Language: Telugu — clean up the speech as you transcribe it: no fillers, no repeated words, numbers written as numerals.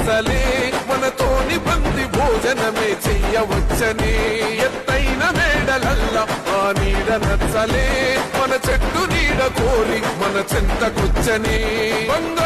అసలే మనతోని బంది భోజనమే చెయ్యవచ్చని ఎత్తైన మేడలల్ల ఆ నీడ నచ్చలే మన చెట్టు నీడ కోరి మన చెంతకొచ్చని బంగారు